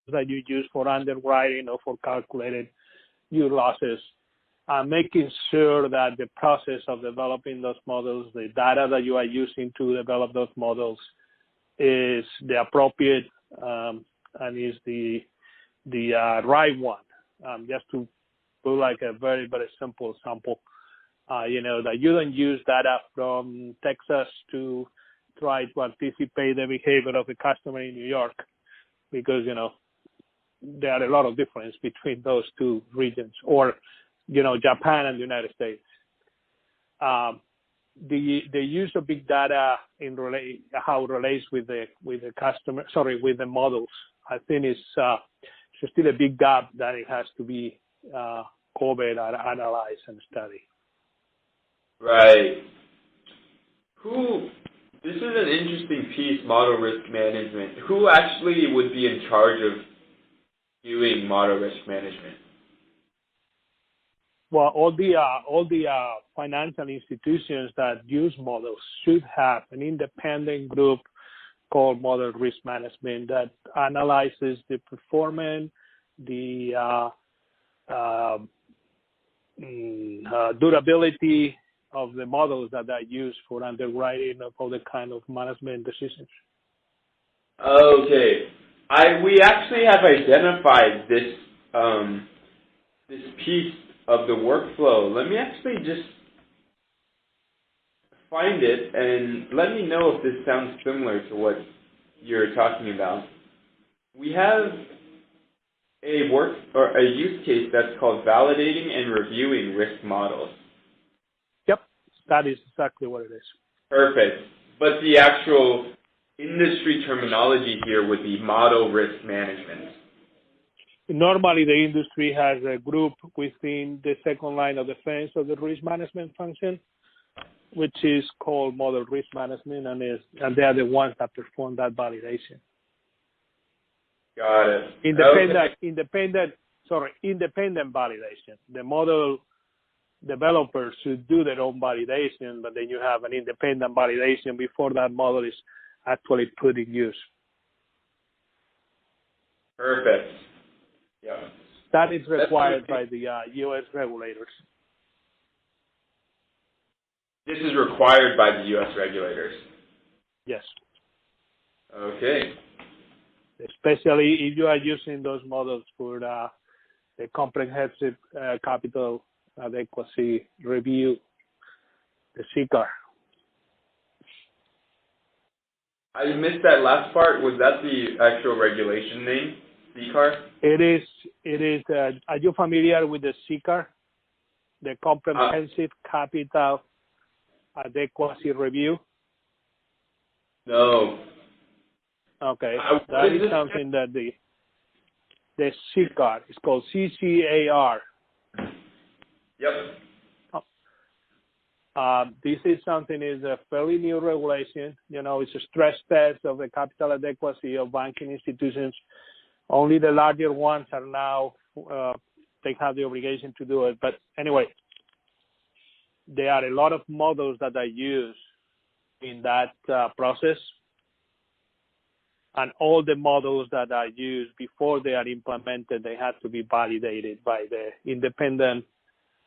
that you use for underwriting or for calculating your losses, making sure that the process of developing those models, the data that you are using to develop those models, is the appropriate and is the right one. Just to put like a very, very simple example, that you don't use data from Texas to try to anticipate the behavior of a customer in New York, because, there are a lot of difference between those two regions, or, Japan and the United States. The use of big data how it relates with the models, I think is still a big gap that it has to be covered and analyzed and studied. Right. This is an interesting piece, model risk management. Who actually would be in charge of doing model risk management? Well, all the financial institutions that use models should have an independent group called Model Risk Management that analyzes the performance, the durability of the models that are used for underwriting of all the kind of management decisions. Okay. We actually have identified this piece of the workflow. Let me actually just find it and let me know if this sounds similar to what you're talking about. We have a use case that's called validating and reviewing risk models. Yep, that is exactly what it is. Perfect. But the actual industry terminology here would be model risk management. Normally, the industry has a group within the second line of defense of the risk management function, which is called model risk management, and they are the ones that perform that validation. Got it. Independent validation. The model developers should do their own validation, but then you have an independent validation before that model is actually put in use. Perfect. Yeah. That is required by the U.S. regulators. This is required by the U.S. regulators? Yes. Okay. Especially if you are using those models for the comprehensive capital adequacy review, the CCAR. I missed that last part. Was that the actual regulation name, CCAR? It is. Are you familiar with the CCAR, the Comprehensive Capital Adequacy Review? No. Okay, that is something that the CCAR is called CCAR. Yep. This is something is a fairly new regulation. It's a stress test of the capital adequacy of banking institutions. Only the larger ones are now, they have the obligation to do it. But anyway, there are a lot of models that are used in that process. And all the models that are used before they are implemented, they have to be validated by the independent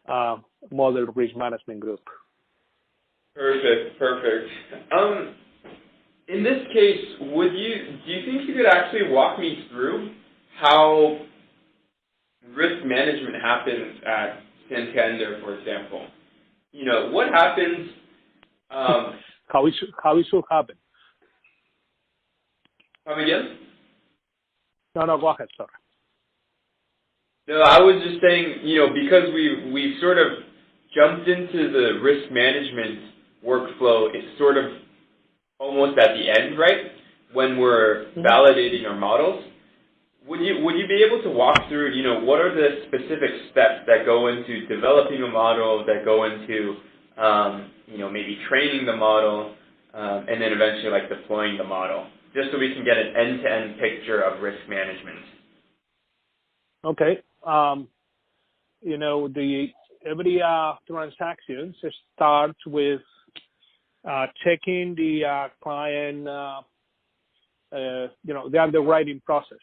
model risk management group. Perfect. In this case, do you think you could actually walk me through how risk management happens at Santander, for example? What happens? How it should happen? Come again? No, go ahead, sorry. No, I was just saying, because we sort of jumped into the risk management workflow, it's sort of almost at the end, right? When we're validating our models. Would you be able to walk through, what are the specific steps that go into developing a model, that go into, maybe training the model, and then eventually like deploying the model, just so we can get an end-to-end picture of risk management? Okay. Every transaction starts with checking the client, the underwriting process.